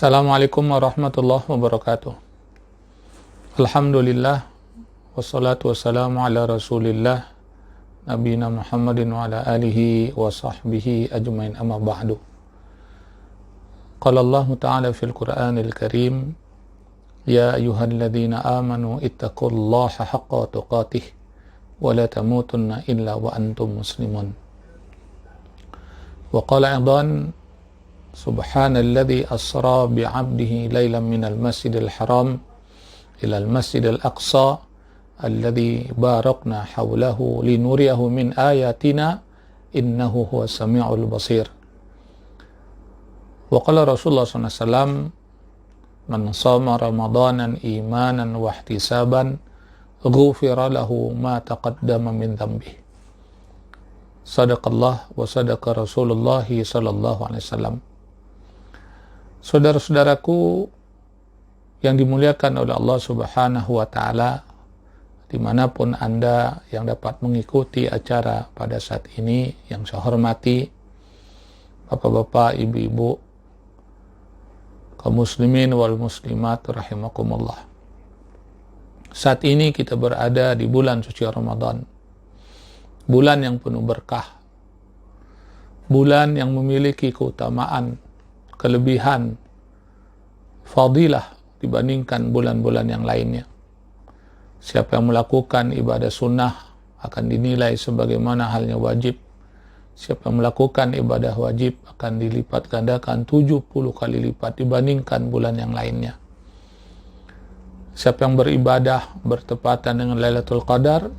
Assalamualaikum warahmatullahi wabarakatuh. Alhamdulillah, wassalatu wassalamu ala rasulillah, nabiyina Muhammadin wa ala alihi wa sahbihi ajmain, amma ba'du. Qala Allah ta'ala fil Qur'anil Karim, ya ayyuhalladzina amanu ittaqullaha haqqa tuqatih wa la tamutunna illa wa antum muslimun. Wa qala aidan, subhanalladzi asra bi'abdihi laylan minal masjidil haram ilal masjidil aqsa alladzi barakna hawlahu linuriyahu min ayatina innahu huwas sami'ul basir. Wa qala Rasulullah SAW, man shama ramadanan imanan wa ihtisaban ghufira lahu ma taqaddama min dhanbihi. Sadaqallah wa sadaqa Rasulullah sallallahu alaihi wasallam. Saudara-saudaraku yang dimuliakan oleh Allah Subhanahu wa Ta'ala, dimanapun Anda yang dapat mengikuti acara pada saat ini, yang saya hormati Bapak-bapak, Ibu-ibu, kaum muslimin wal muslimat rahimakumullah. Saat ini kita berada di bulan suci Ramadan, bulan yang penuh berkah, bulan yang memiliki keutamaan, kelebihan, fadilah dibandingkan bulan-bulan yang lainnya. Siapa yang melakukan ibadah sunnah akan dinilai sebagaimana halnya wajib. Siapa yang melakukan ibadah wajib akan dilipat gandakan 70 kali lipat dibandingkan bulan yang lainnya. Siapa yang beribadah bertepatan dengan Lailatul Qadar,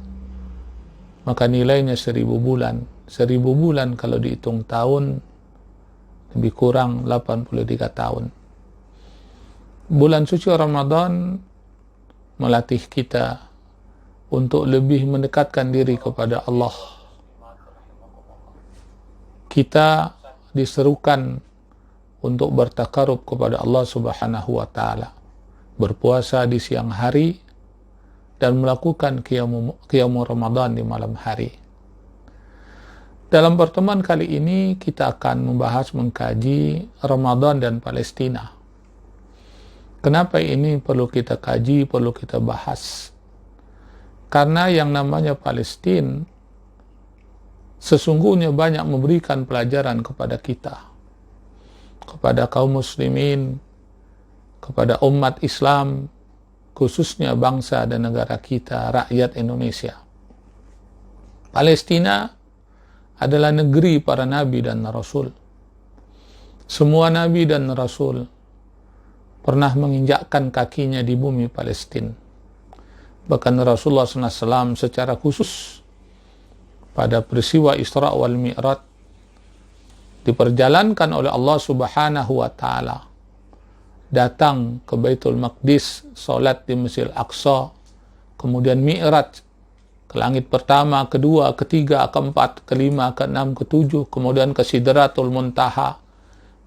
maka nilainya 1000 bulan. 1000 bulan kalau dihitung tahun, lebih kurang 83 tahun. Bulan suci Ramadan melatih kita untuk lebih mendekatkan diri kepada Allah. Kita diserukan untuk bertakarub kepada Allah Subhanahu wa Ta'ala, berpuasa di siang hari dan melakukan qiyamu Ramadan di malam hari. Dalam pertemuan kali ini kita akan mengkaji Ramadan dan Palestina. Kenapa ini perlu kita kaji, perlu kita bahas? Karena yang namanya Palestina sesungguhnya banyak memberikan pelajaran kepada kita, kepada kaum muslimin, kepada umat Islam, khususnya bangsa dan negara kita, rakyat Indonesia. Palestina adalah negeri para nabi dan rasul. Semua nabi dan rasul pernah menginjakkan kakinya di bumi Palestina. Bahkan Rasulullah SAW secara khusus pada peristiwa Isra wal Mi'raj diperjalankan oleh Allah Subhanahu wa Ta'ala, datang ke Baitul Maqdis, salat di Masjidil Aqsa, kemudian Mi'raj ke langit pertama, kedua, ketiga, keempat, kelima, keenam, ketujuh, kemudian ke Sidratul Muntaha,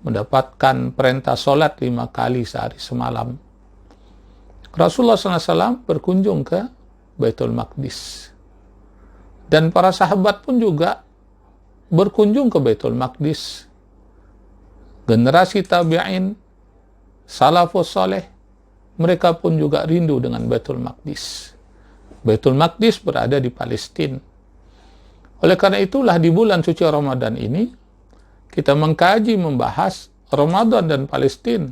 mendapatkan perintah solat 5 kali sehari semalam. Rasulullah SAW berkunjung ke Baitul Maqdis. Dan para sahabat pun juga berkunjung ke Baitul Maqdis. Generasi tabi'in, salafus saleh, mereka pun juga rindu dengan Baitul Maqdis. Baitul Maqdis berada di Palestina. Oleh karena itulah di bulan suci Ramadan ini kita mengkaji, membahas Ramadan dan Palestina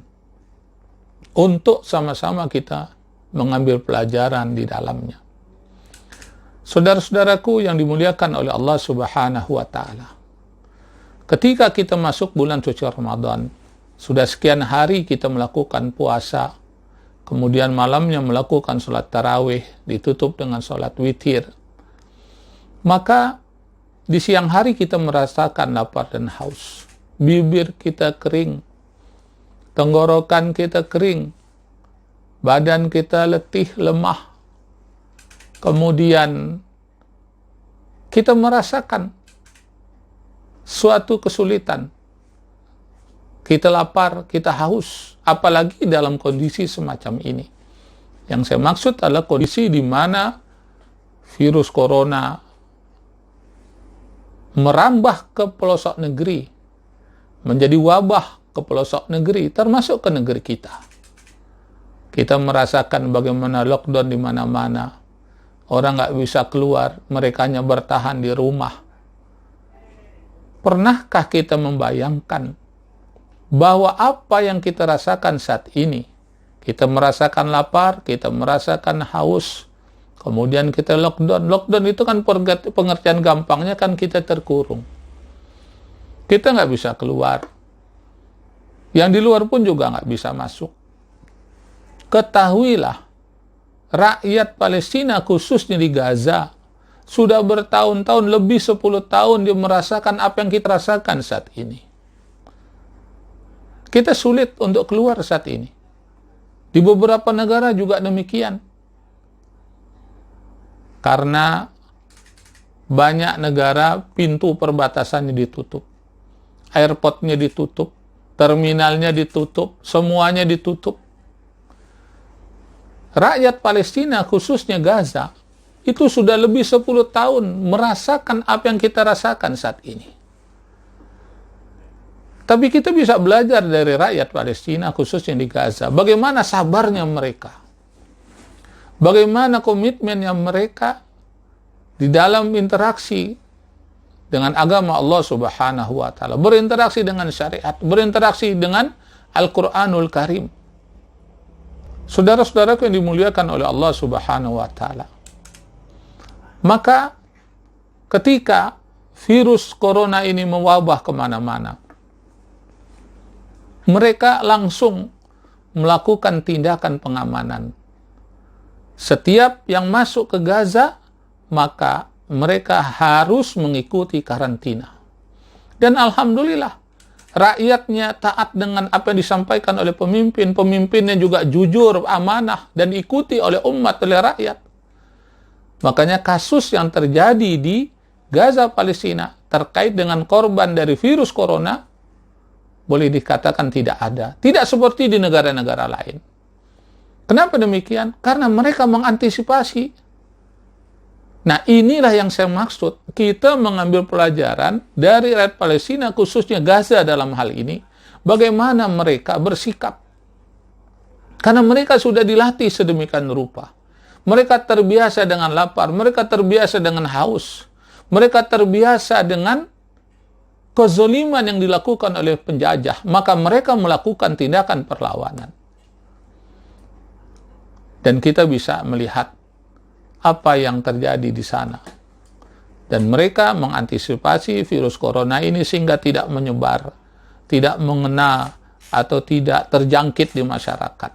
untuk sama-sama kita mengambil pelajaran di dalamnya. Saudara-saudaraku yang dimuliakan oleh Allah Subhanahu wa Ta'ala, ketika kita masuk bulan suci Ramadan, sudah sekian hari kita melakukan puasa, kemudian malamnya melakukan sholat tarawih, ditutup dengan sholat witir. Maka di siang hari kita merasakan lapar dan haus. Bibir kita kering, tenggorokan kita kering, badan kita letih, lemah. Kemudian kita merasakan suatu kesulitan. Kita lapar, kita haus, apalagi dalam kondisi semacam ini. Yang saya maksud adalah kondisi di mana virus corona merambah ke pelosok negeri, menjadi wabah ke pelosok negeri, termasuk ke negeri kita. Kita merasakan bagaimana lockdown di mana-mana. Orang nggak bisa keluar, mereka hanya bertahan di rumah. Pernahkah kita membayangkan bahwa apa yang kita rasakan saat ini, kita merasakan lapar, kita merasakan haus, kemudian kita lockdown. Lockdown itu kan pengertian gampangnya kan kita terkurung. Kita nggak bisa keluar. Yang di luar pun juga nggak bisa masuk. Ketahuilah, rakyat Palestina khususnya di Gaza, sudah bertahun-tahun, lebih 10 tahun dia merasakan apa yang kita rasakan saat ini. Kita sulit untuk keluar saat ini. Di beberapa negara juga demikian. Karena banyak negara pintu perbatasannya ditutup. Airportnya ditutup. Terminalnya ditutup. Semuanya ditutup. Rakyat Palestina, khususnya Gaza, itu sudah lebih 10 tahun merasakan apa yang kita rasakan saat ini. Tapi kita bisa belajar dari rakyat Palestina, khususnya di Gaza, bagaimana sabarnya mereka. Bagaimana komitmennya mereka di dalam interaksi dengan agama Allah Subhanahu wa Ta'ala, berinteraksi dengan syariat, berinteraksi dengan Al-Quranul Karim. Saudara-saudaraku yang dimuliakan oleh Allah Subhanahu wa Ta'ala, maka ketika virus corona ini mewabah kemana-mana, mereka langsung melakukan tindakan pengamanan. Setiap yang masuk ke Gaza, maka mereka harus mengikuti karantina. Dan alhamdulillah, rakyatnya taat dengan apa yang disampaikan oleh pemimpin. Pemimpinnya juga jujur, amanah, dan diikuti oleh umat, oleh rakyat. Makanya kasus yang terjadi di Gaza, Palestina, terkait dengan korban dari virus corona, boleh dikatakan tidak ada. Tidak seperti di negara-negara lain. Kenapa demikian? Karena mereka mengantisipasi. Nah, inilah yang saya maksud. Kita mengambil pelajaran dari rakyat Palestina, khususnya Gaza dalam hal ini. Bagaimana mereka bersikap. Karena mereka sudah dilatih sedemikian rupa. Mereka terbiasa dengan lapar. Mereka terbiasa dengan haus. Mereka terbiasa dengan kezoliman yang dilakukan oleh penjajah. Maka mereka melakukan tindakan perlawanan. Dan kita bisa melihat apa yang terjadi di sana. Dan mereka mengantisipasi virus corona ini sehingga tidak menyebar, tidak mengena, atau tidak terjangkit di masyarakat.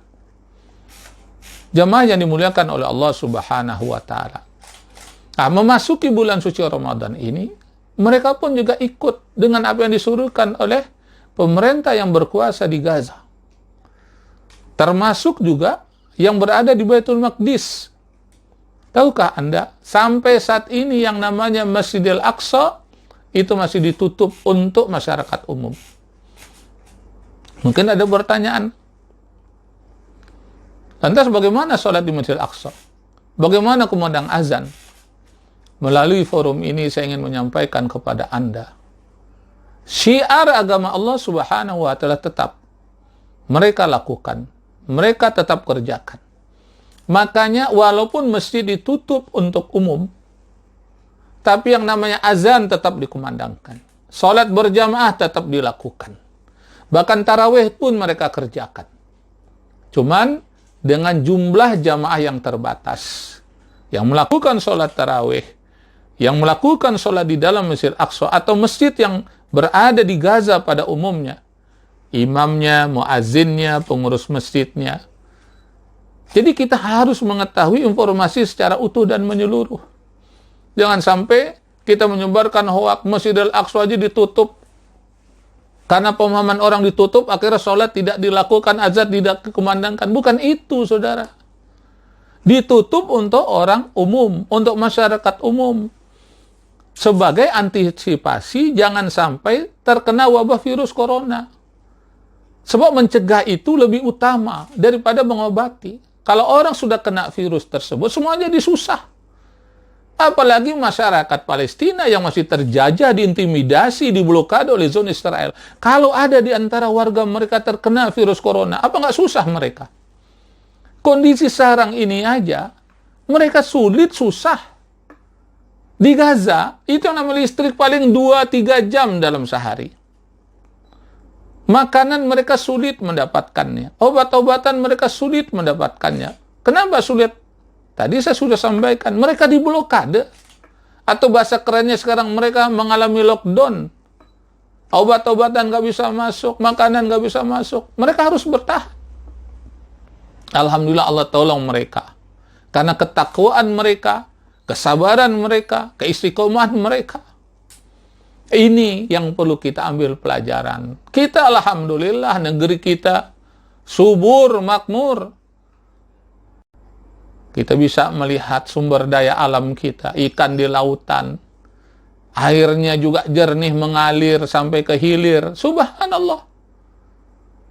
Jemaah yang dimuliakan oleh Allah Subhanahu wa Ta'ala. Nah, memasuki bulan suci Ramadan ini, mereka pun juga ikut dengan apa yang disuruhkan oleh pemerintah yang berkuasa di Gaza. Termasuk juga yang berada di Baitul Maqdis. Tahukah Anda, sampai saat ini yang namanya Masjidil Aqsa itu masih ditutup untuk masyarakat umum. Mungkin ada pertanyaan, lantas bagaimana sholat di Masjidil Aqsa? Bagaimana kumandang azan? Melalui forum ini saya ingin menyampaikan kepada Anda, syiar agama Allah Subhanahu wa Ta'ala tetap mereka lakukan, mereka tetap kerjakan. Makanya walaupun masjid ditutup untuk umum, tapi yang namanya azan tetap dikumandangkan. Salat berjamaah tetap dilakukan. Bahkan tarawih pun mereka kerjakan. Cuman dengan jumlah jamaah yang terbatas. Yang melakukan salat tarawih, yang melakukan salat di dalam Masjid Aqsa atau masjid yang berada di Gaza pada umumnya, imamnya, muazzinnya, pengurus masjidnya. Jadi kita harus mengetahui informasi secara utuh dan menyeluruh. Jangan sampai kita menyebarkan hoak Masjidil Aqsa aja ditutup. Karena pemahaman orang ditutup, akhirnya sholat tidak dilakukan, azan tidak dikumandangkan. Bukan itu, saudara. Ditutup untuk orang umum, untuk masyarakat umum. Sebagai antisipasi, jangan sampai terkena wabah virus corona. Sebab mencegah itu lebih utama daripada mengobati. Kalau orang sudah kena virus tersebut, semuanya jadi susah. Apalagi masyarakat Palestina yang masih terjajah, diintimidasi, diblokade oleh zona Israel. Kalau ada di antara warga mereka terkena virus corona, apa nggak susah mereka? Kondisi sekarang ini aja, mereka susah. Di Gaza, itu yang namanya listrik paling 2-3 jam dalam sehari. Makanan mereka sulit mendapatkannya. Obat-obatan mereka sulit mendapatkannya. Kenapa sulit? Tadi saya sudah sampaikan, mereka diblokade. Atau bahasa kerennya sekarang, mereka mengalami lockdown. Obat-obatan nggak bisa masuk, makanan nggak bisa masuk. Mereka harus bertahan. Alhamdulillah Allah tolong mereka. Karena ketakwaan mereka, kesabaran mereka, keistiqomahan mereka. Ini yang perlu kita ambil pelajaran. Kita alhamdulillah negeri kita subur, makmur. Kita bisa melihat sumber daya alam kita, ikan di lautan. Airnya juga jernih mengalir sampai ke hilir. Subhanallah.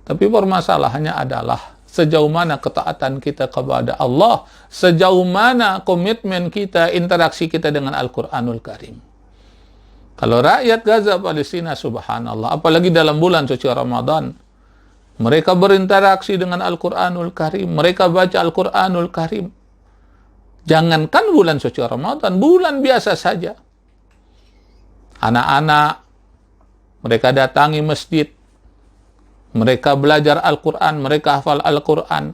Tapi permasalahannya adalah sejauh mana ketaatan kita kepada Allah, sejauh mana komitmen kita, interaksi kita dengan Al-Quranul Karim. Kalau rakyat Gaza, Palestina, subhanallah, apalagi dalam bulan suci Ramadan, mereka berinteraksi dengan Al-Quranul Karim, mereka baca Al-Quranul Karim. Jangankan bulan suci Ramadan, bulan biasa saja. Anak-anak, mereka datangi masjid, mereka belajar Al-Quran, mereka hafal Al-Quran.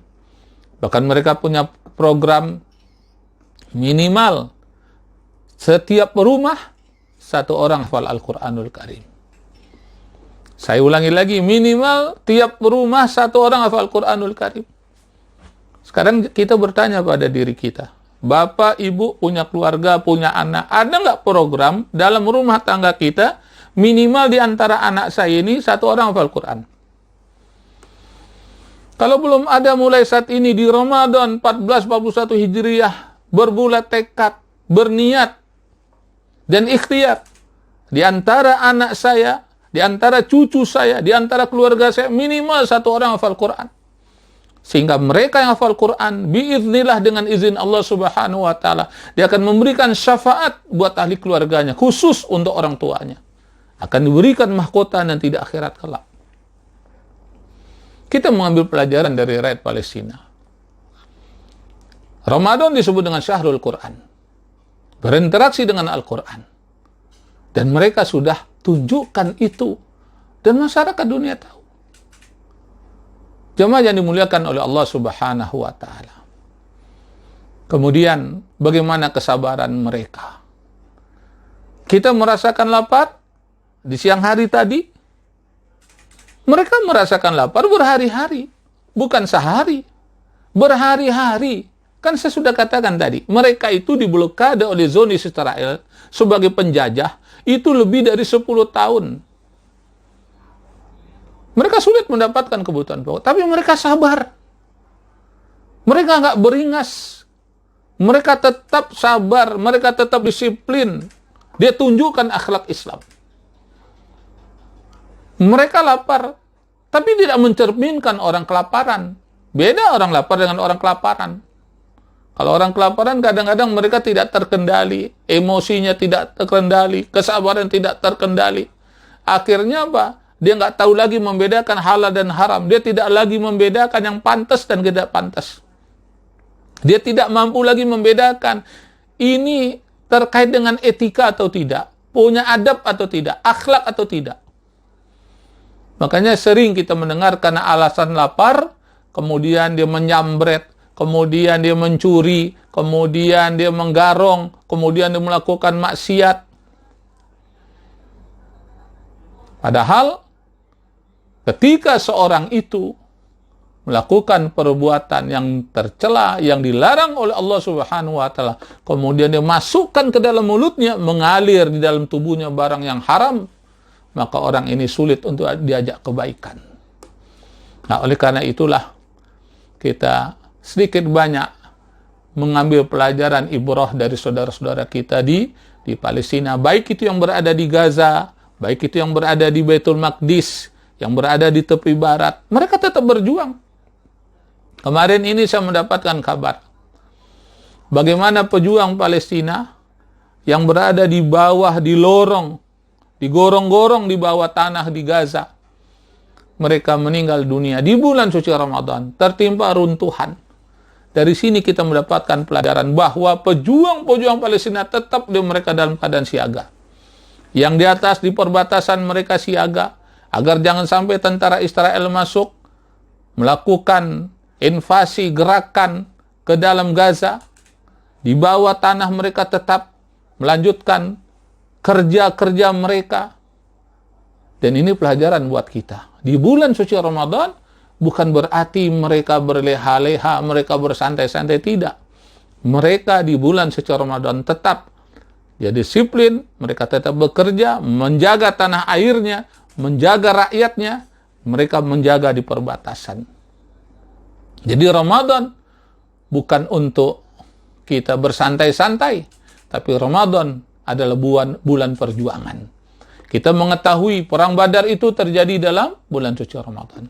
Bahkan mereka punya program minimal setiap rumah satu orang hafal Al-Quranul Karim. Saya ulangi lagi, minimal tiap rumah satu orang hafal Al-Quranul Karim. Sekarang kita bertanya pada diri kita, Bapak, Ibu, punya keluarga, punya anak, ada nggak program dalam rumah tangga kita, minimal di antara anak saya ini satu orang hafal Quran? Kalau belum ada mulai saat ini di Ramadan 1441 Hijriah, berbulat tekad, berniat, dan ikhtiar. Di antara anak saya, di antara cucu saya, di antara keluarga saya, minimal satu orang hafal Quran. Sehingga mereka yang hafal Quran, biiznillah dengan izin Allah Subhanahu wa Ta'ala, dia akan memberikan syafaat buat ahli keluarganya, khusus untuk orang tuanya. Akan diberikan mahkota nanti di akhirat kelak. Kita mengambil pelajaran dari rakyat Palestina. Ramadan disebut dengan Syahrul Quran. Berinteraksi dengan Al-Quran. Dan mereka sudah tunjukkan itu. Dan masyarakat dunia tahu. Jemaah yang dimuliakan oleh Allah Subhanahu wa Ta'ala. Kemudian, bagaimana kesabaran mereka? Kita merasakan lapar di siang hari tadi. Mereka merasakan lapar berhari-hari, bukan sehari. Berhari-hari. Kan saya sudah katakan tadi, mereka itu diblokade oleh Zionis Israel sebagai penjajah, itu lebih dari 10 tahun. Mereka sulit mendapatkan kebutuhan pokok, tapi mereka sabar. Mereka nggak beringas. Mereka tetap sabar, mereka tetap disiplin. Dia tunjukkan akhlak Islam. Mereka lapar, tapi tidak mencerminkan orang kelaparan. Beda orang lapar dengan orang kelaparan. Kalau orang kelaparan kadang-kadang mereka tidak terkendali, emosinya tidak terkendali, kesabaran tidak terkendali. Akhirnya apa? Dia nggak tahu lagi membedakan halal dan haram. Dia tidak lagi membedakan yang pantas dan tidak pantas. Dia tidak mampu lagi membedakan ini terkait dengan etika atau tidak, punya adab atau tidak, akhlak atau tidak. Makanya sering kita mendengar karena alasan lapar, kemudian dia menyambret, kemudian dia mencuri, kemudian dia menggarong, kemudian dia melakukan maksiat. Padahal ketika seorang itu melakukan perbuatan yang tercela, yang dilarang oleh Allah Subhanahu wa Ta'ala, kemudian dia masukkan ke dalam mulutnya, mengalir di dalam tubuhnya barang yang haram, maka orang ini sulit untuk diajak kebaikan. Nah, oleh karena itulah kita sedikit banyak mengambil pelajaran ibrah dari saudara-saudara kita di Palestina, baik itu yang berada di Gaza, baik itu yang berada di Baitul Maqdis, yang berada di tepi barat. Mereka tetap berjuang. Kemarin ini saya mendapatkan kabar bagaimana pejuang Palestina yang berada di bawah, di lorong, di gorong-gorong di bawah tanah di Gaza. Mereka meninggal dunia di bulan suci Ramadan, tertimpa runtuhan. Dari sini kita mendapatkan pelajaran bahwa pejuang-pejuang Palestina tetap mereka dalam keadaan siaga. Yang di atas di perbatasan mereka siaga, agar jangan sampai tentara Israel masuk, melakukan invasi gerakan ke dalam Gaza. Di bawah tanah mereka tetap melanjutkan kerja-kerja mereka. Dan ini pelajaran buat kita. Di bulan suci Ramadan, bukan berarti mereka berleha-leha, mereka bersantai-santai, tidak. Mereka di bulan suci Ramadan tetap dia disiplin, mereka tetap bekerja, menjaga tanah airnya, menjaga rakyatnya, mereka menjaga di perbatasan. Jadi Ramadan bukan untuk kita bersantai-santai, tapi Ramadan adalah bulan perjuangan. Kita mengetahui perang Badar itu terjadi dalam bulan suci Ramadan.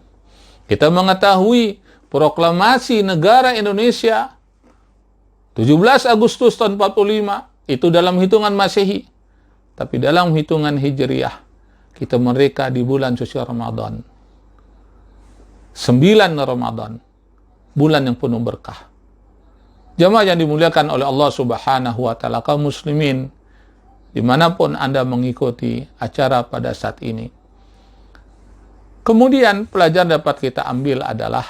Kita mengetahui proklamasi negara Indonesia 17 Agustus tahun 45 itu dalam hitungan Masehi. Tapi dalam hitungan Hijriah kita merdeka di bulan suci Ramadan. 9 Ramadan, bulan yang penuh berkah. Jamaah yang dimuliakan oleh Allah Subhanahu wa taala, kaum muslimin dimanapun Anda mengikuti acara pada saat ini. Kemudian pelajaran dapat kita ambil adalah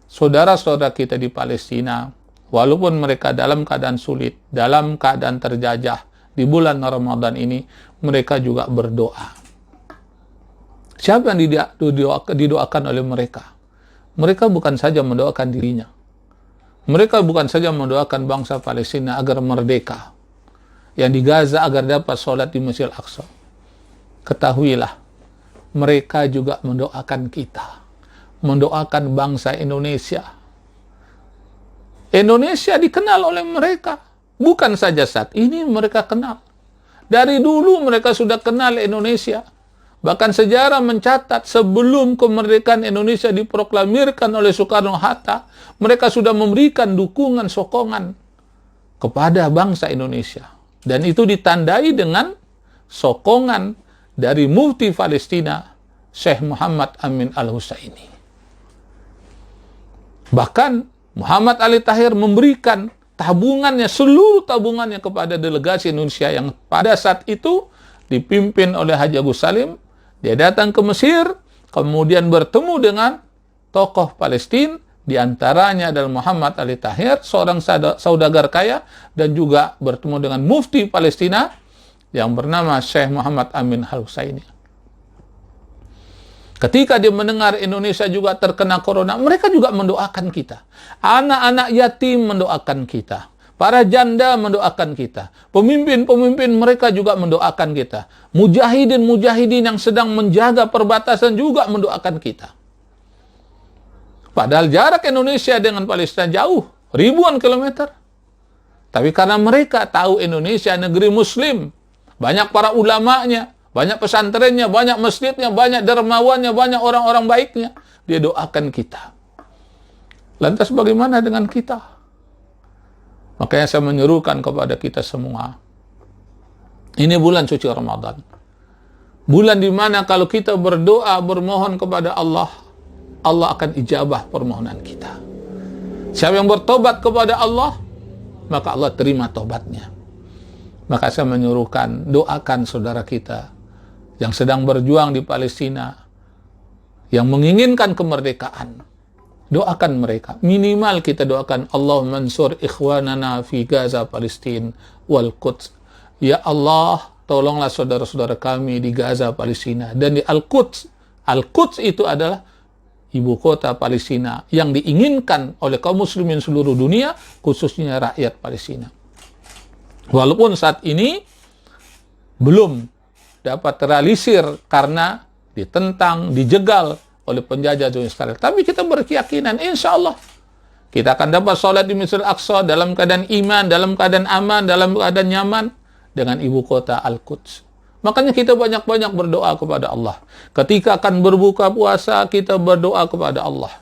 saudara-saudara kita di Palestina, walaupun mereka dalam keadaan sulit, dalam keadaan terjajah di bulan Ramadan ini, mereka juga berdoa. Siapa yang didoakan oleh mereka? Mereka bukan saja mendoakan dirinya. Mereka bukan saja mendoakan bangsa Palestina agar merdeka, yang di Gaza agar dapat sholat di Masjidil Aqsa. Ketahuilah, mereka juga mendoakan kita, mendoakan bangsa Indonesia. Indonesia dikenal oleh mereka. Bukan saja saat ini mereka kenal. Dari dulu mereka sudah kenal Indonesia. Bahkan sejarah mencatat sebelum kemerdekaan Indonesia diproklamirkan oleh Soekarno-Hatta, mereka sudah memberikan dukungan, sokongan kepada bangsa Indonesia. Dan itu ditandai dengan sokongan dari Mufti Palestina, Syekh Muhammad Amin Al-Husaini. Bahkan Muhammad Ali Tahir memberikan tabungannya, seluruh tabungannya kepada delegasi Indonesia yang pada saat itu dipimpin oleh Haji Agus Salim. Dia datang ke Mesir, kemudian bertemu dengan tokoh Palestina, diantaranya adalah Muhammad Ali Tahir, seorang saudagar kaya, dan juga bertemu dengan Mufti Palestina yang bernama Syekh Muhammad Amin Al-Husaini. Ketika dia mendengar Indonesia juga terkena corona, mereka juga mendoakan kita. Anak-anak yatim mendoakan kita. Para janda mendoakan kita. Pemimpin-pemimpin mereka juga mendoakan kita. Mujahidin-mujahidin yang sedang menjaga perbatasan juga mendoakan kita. Padahal jarak Indonesia dengan Palestina jauh, ribuan kilometer. Tapi karena mereka tahu Indonesia negeri Muslim, banyak para ulamanya, banyak pesantrennya, banyak masjidnya, banyak dermawannya, banyak orang-orang baiknya, dia doakan kita. Lantas bagaimana dengan kita? Makanya saya menyerukan kepada kita semua. Ini bulan suci Ramadan. Bulan di mana kalau kita berdoa, bermohon kepada Allah, Allah akan ijabah permohonan kita. Siapa yang bertobat kepada Allah, maka Allah terima tobatnya. Maka saya menyuruhkan, doakan saudara kita yang sedang berjuang di Palestina, yang menginginkan kemerdekaan. Doakan mereka. Minimal kita doakan, Allahumma ansur ikhwanana fi Gaza, Palestina, wal Quds. Ya Allah, tolonglah saudara-saudara kami di Gaza, Palestina, dan di Al-Quds. Al-Quds itu adalah ibu kota Palestina yang diinginkan oleh kaum muslimin seluruh dunia, khususnya rakyat Palestina. Walaupun saat ini belum dapat terrealisir karena ditentang, dijegal oleh penjajah Israel. Tapi kita berkeyakinan, insya Allah kita akan dapat sholat di Masjidil Aqsa dalam keadaan iman, dalam keadaan aman, dalam keadaan nyaman dengan ibu kota Al-Quds. Makanya kita banyak-banyak berdoa kepada Allah. Ketika akan berbuka puasa, kita berdoa kepada Allah.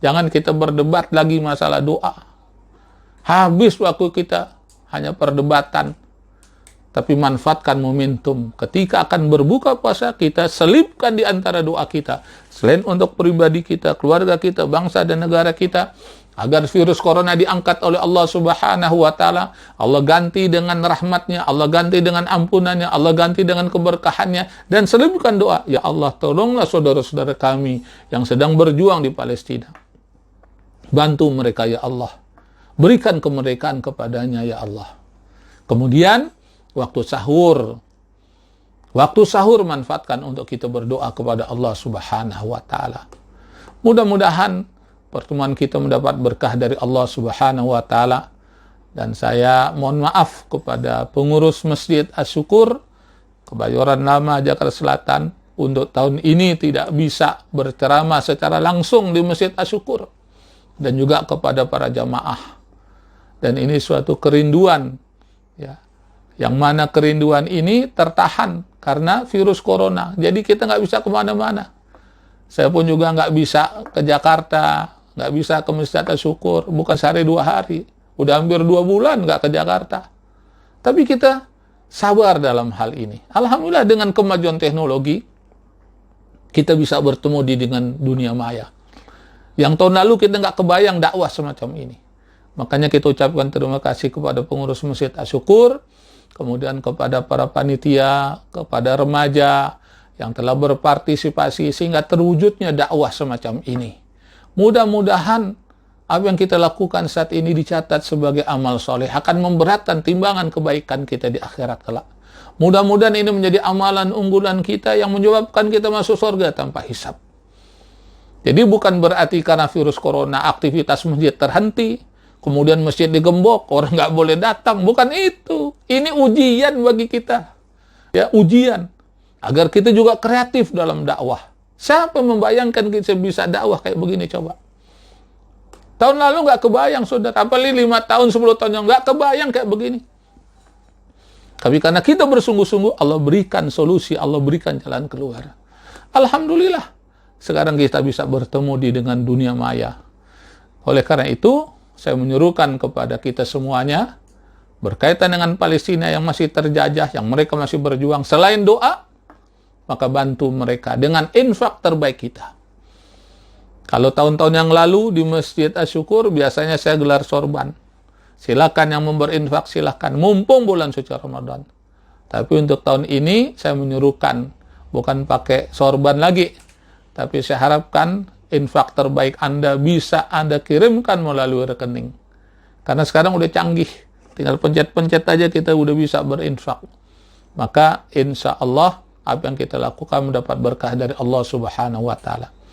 Jangan kita berdebat lagi masalah doa. Habis waktu kita hanya perdebatan tapi manfaatkan momentum. Ketika akan berbuka puasa, kita selipkan di antara doa kita. Selain untuk pribadi kita, keluarga kita, bangsa dan negara kita, agar virus corona diangkat oleh Allah Subhanahu wa Ta'ala. Allah ganti dengan rahmatnya, Allah ganti dengan ampunannya, Allah ganti dengan keberkahannya. Dan selipkan doa, ya Allah, tolonglah saudara-saudara kami yang sedang berjuang di Palestina. Bantu mereka, ya Allah. Berikan kemerdekaan kepadanya, ya Allah. Kemudian, waktu sahur manfaatkan untuk kita berdoa kepada Allah Subhanahu wa Ta'ala. Mudah-mudahan pertemuan kita mendapat berkah dari Allah Subhanahu wa Ta'ala. Dan saya mohon maaf kepada pengurus Masjid Asy-Syukur Kebayoran Lama, Jakarta Selatan, untuk tahun ini tidak bisa berceramah secara langsung di Masjid Asy-Syukur, dan juga kepada para jamaah. Dan ini suatu kerinduan, ya, yang mana kerinduan ini tertahan karena virus corona. Jadi kita nggak bisa kemana-mana. Saya pun juga nggak bisa ke Jakarta, nggak bisa ke Masjid Asy-Syukur, bukan sehari 2 hari. Udah hampir 2 bulan nggak ke Jakarta. Tapi kita sabar dalam hal ini. Alhamdulillah dengan kemajuan teknologi, kita bisa bertemu dengan dunia maya. Yang tahun lalu kita nggak kebayang dakwah semacam ini. Makanya kita ucapkan terima kasih kepada pengurus Masjid Asy-Syukur, kemudian kepada para panitia, kepada remaja yang telah berpartisipasi sehingga terwujudnya dakwah semacam ini. Mudah-mudahan apa yang kita lakukan saat ini dicatat sebagai amal soleh, akan memberatkan timbangan kebaikan kita di akhirat kelak. Mudah-mudahan ini menjadi amalan unggulan kita yang menyebabkan kita masuk surga tanpa hisab. Jadi bukan berarti karena virus corona aktivitas masjid terhenti, kemudian masjid digembok, orang nggak boleh datang. Bukan itu. Ini ujian bagi kita. Ya, ujian. Agar kita juga kreatif dalam dakwah. Siapa membayangkan kita bisa dakwah kayak begini, coba? Tahun lalu nggak kebayang, saudara. Apalagi 5 tahun, 10 tahun yang nggak kebayang kayak begini. Tapi karena kita bersungguh-sungguh, Allah berikan solusi, Allah berikan jalan keluar. Alhamdulillah. Sekarang kita bisa bertemu dengan dunia maya. Oleh karena itu, saya menyuruhkan kepada kita semuanya, berkaitan dengan Palestina yang masih terjajah, yang mereka masih berjuang, selain doa, maka bantu mereka dengan infak terbaik kita. Kalau tahun-tahun yang lalu di Masjid Asy-Syukur, biasanya saya gelar sorban. Silakan yang memberinfak, silakan. Mumpung bulan suci Ramadan. Tapi untuk tahun ini, saya menyuruhkan, bukan pakai sorban lagi, tapi saya harapkan infak terbaik Anda bisa Anda kirimkan melalui rekening. Karena sekarang udah canggih. Tinggal pencet-pencet aja kita udah bisa berinfak. Maka insya Allah apa yang kita lakukan mendapat berkah dari Allah Subhanahu wa Ta'ala.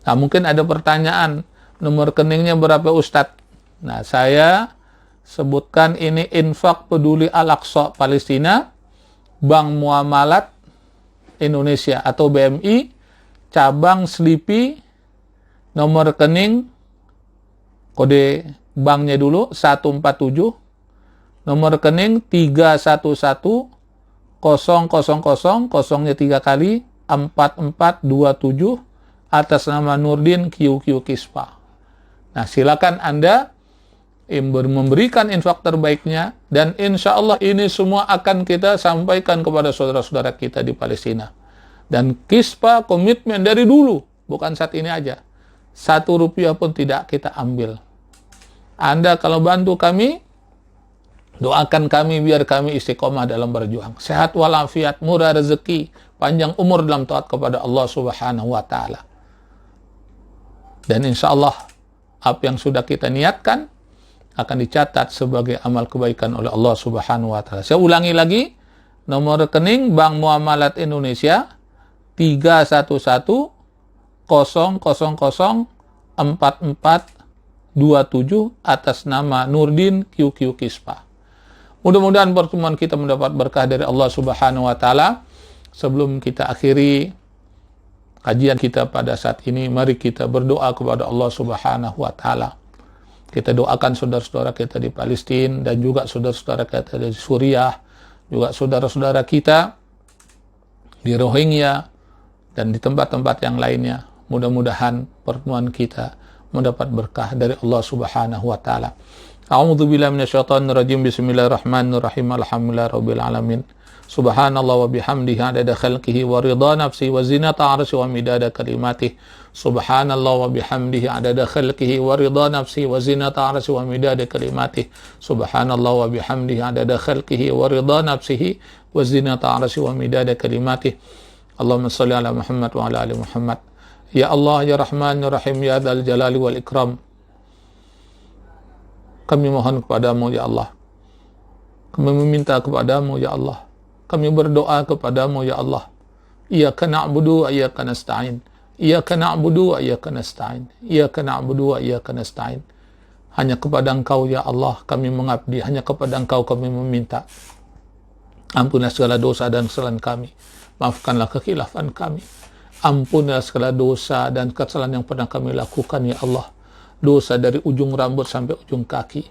Nah, mungkin ada pertanyaan, nomor rekeningnya berapa Ustadz? Nah, saya sebutkan ini infak peduli Al-Aqsa Palestina, Bank Muamalat Indonesia atau BMI, cabang Slipi, nomor rekening, kode banknya dulu 147, nomor rekening 3110000, kosongnya 3 kali, 4427, atas nama Nurdin QQ Kispa. Nah, silakan Anda memberikan infak terbaiknya, dan insya Allah ini semua akan kita sampaikan kepada saudara-saudara kita di Palestina. Dan Kispa komitmen dari dulu, bukan saat ini aja, 1 rupiah pun tidak kita ambil. Anda kalau bantu kami, doakan kami biar kami istiqomah dalam berjuang. Sehat walafiat, murah rezeki, panjang umur dalam taat kepada Allah Subhanahu wa Ta'ala. Dan insya Allah apa yang sudah kita niatkan akan dicatat sebagai amal kebaikan oleh Allah Subhanahu wa Ta'ala. Saya ulangi lagi, nomor rekening Bank Muamalat Indonesia 31100004427 atas nama Nurdin QQ Kispa. Mudah-mudahan pertemuan kita mendapat berkah dari Allah Subhanahu wa Ta'ala. Sebelum kita akhiri kajian kita pada saat ini, mari kita berdoa kepada Allah Subhanahu wa Ta'ala. Kita doakan saudara-saudara kita di Palestina dan juga saudara-saudara kita di Suriah, juga saudara-saudara kita di Rohingya dan di tempat-tempat yang lainnya. Mudah-mudahan pertemuan kita mendapat berkah dari Allah Subhanahu wa Ta'ala. A'udzu billahi minasyaitonir rajim. Bismillahirrahmanirrahim. Alhamdulillahirabbil alamin. Subhanallah wa bihamdihi adada khalqihi wa ridha nafsihi wa zinata 'arsyihi wa midada kalimatihi. Subhanallah wa bihamdihi adada khalqihi wa ridha nafsihi wa zinata 'arsyihi wa midada kalimatihi. Subhanallah wa bihamdihi adada khalqihi wa ridha nafsihi wa zinata 'arsyihi wa midada kalimatihi. Allahumma shalli ala Muhammad wa ala ali Muhammad. Ya Allah, ya Rahman, ya Rahim, ya Dzal Jalali wal Ikram. Kami mohon kepadamu, ya Allah. Kami meminta kepadamu, ya Allah. Kami berdoa kepadamu, ya Allah. Iyyaka na'budu wa iyyaka nasta'in. Iyyaka na'budu wa iyyaka nasta'in. Iyyaka na'budu wa iyyaka nasta'in. Hanya kepada Engkau, ya Allah, kami mengabdi. Hanya kepada Engkau kami meminta. Ampunlah segala dosa dan kesalahan kami. Maafkanlah kekhilafan kami. Ampunlah segala dosa dan kesalahan yang pernah kami lakukan, ya Allah. Dosa dari ujung rambut sampai ujung kaki.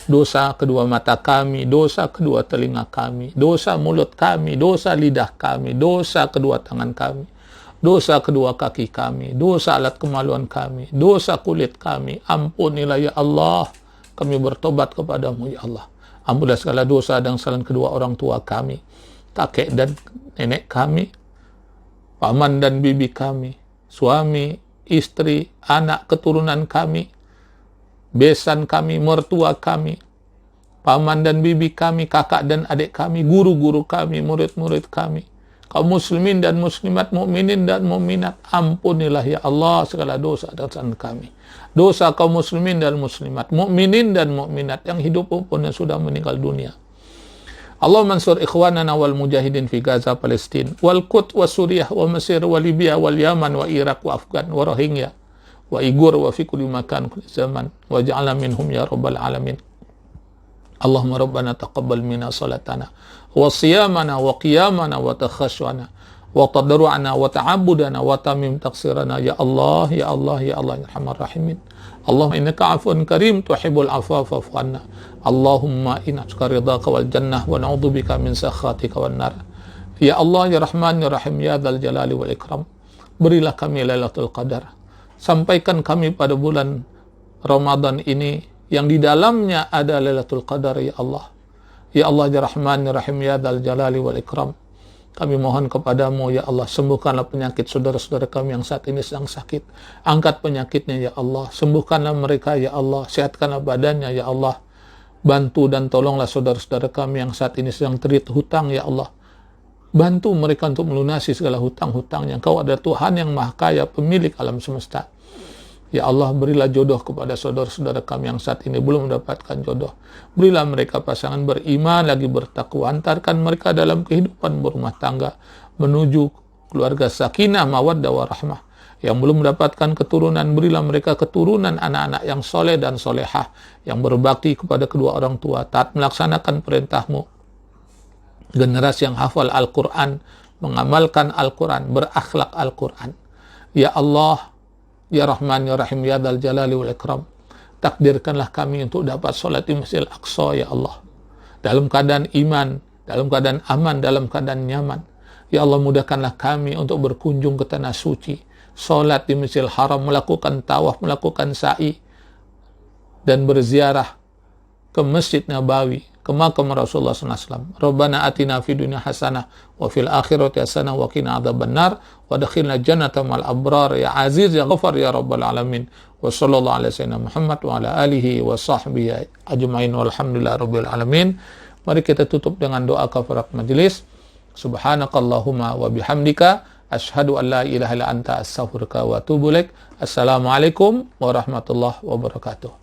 Dosa kedua mata kami, dosa kedua telinga kami, dosa mulut kami, dosa lidah kami, dosa kedua tangan kami, dosa kedua kaki kami, dosa alat kemaluan kami, dosa kulit kami. Ampunilah, ya Allah. Kami bertobat kepadamu, ya Allah. Ampunilah segala dosa dan kesalahan kedua orang tua kami, kakek dan nenek kami, paman dan bibi kami, suami, istri, anak, keturunan kami, besan kami, mertua kami, paman dan bibi kami, kakak dan adik kami, guru-guru kami, murid-murid kami, kaum muslimin dan muslimat, mukminin dan mukminat. Ampunilah, ya Allah, segala dosa dan kesalahan kami. Dosa kaum muslimin dan muslimat, mukminin dan mukminat yang hidup maupun yang sudah meninggal dunia. Allah mansur ikhwanana wal mujahidin fi Gaza, Palestina, wal Quds wa Suriah wa Mesir wa Libya wal Yaman wa Iraq wa Afgan wa Rohingya wa Igur wa fi kulli makan kulli zaman wa ja'alna minhum ya rabbal alamin. Allahumma rabbana taqabbal minna salatana wa siyamana wa qiyamana wa takhashwana wa tadarru'ana wa ta'abbudana wa tamim taqsirana ya Allah ya Allah ya Allah ya arhamar rahimin. Allahumma innaka 'afuwun karim tuhibbul 'afwa fa'fu 'anna. Allahumma inna nas'aluka ridhaka wal jannah wa na'udzubika min sakhatika wan nar. Ya Allah, ya Rahman, ya Rahim, ya Dzal Jalali wal Ikram. Berilah kami Lailatul Qadar. Sampaikan kami pada bulan Ramadan ini yang di dalamnya ada Lailatul Qadar, ya Allah. Ya Allah, ya Rahman, ya Rahim, ya Dzal Jalali wal Ikram. Kami mohon kepadamu, ya Allah, sembuhkanlah penyakit saudara-saudara kami yang saat ini sedang sakit. Angkat penyakitnya, ya Allah. Sembuhkanlah mereka, ya Allah. Sehatkanlah badannya, ya Allah. Bantu dan tolonglah saudara-saudara kami yang saat ini sedang terlilit hutang, ya Allah. Bantu mereka untuk melunasi segala hutang-hutangnya. Engkau adalah Tuhan yang Maha Kaya, pemilik alam semesta. Ya Allah, berilah jodoh kepada saudara-saudara kami yang saat ini belum mendapatkan jodoh. Berilah mereka pasangan beriman lagi bertakwa. Antarkan mereka dalam kehidupan berumah tangga menuju keluarga sakinah, mawaddah, warahmah. Yang belum mendapatkan keturunan, berilah mereka keturunan anak-anak yang soleh dan solehah, yang berbakti kepada kedua orang tua, taat melaksanakan perintahmu. Generasi yang hafal Al-Quran, mengamalkan Al-Quran, berakhlak Al-Quran. Ya Allah, ya Rahman, ya Rahim, ya Dzal Jalali wal Ikram. Takdirkanlah kami untuk dapat sholat di Masjidil Aqsa, ya Allah. Dalam keadaan iman, dalam keadaan aman, dalam keadaan nyaman. Ya Allah, mudahkanlah kami untuk berkunjung ke tanah suci, sholat di Masjidil Haram, melakukan tawaf, melakukan sa'i, dan berziarah ke Masjid Nabawi, ke makam Rasulullah SAW. Rabbana atina fid dunya hasanah wa fil akhirati hasanah wa qina adzabannar wa adkhilna jannata ma'al abrar ya aziz ya ghafar ya rabbal alamin. Wa sallallahu alaihi wasallam Muhammad wa ala alihi wa sahbihi ajmain walhamdulillahi rabbil alamin. Mari kita tutup dengan doa kafarat majelis. Subhanakallahumma wa bihamdika asyhadu an la ilaha illa anta astaghfiruka wa atubu ilaik. Assalamualaikum warahmatullahi wabarakatuh.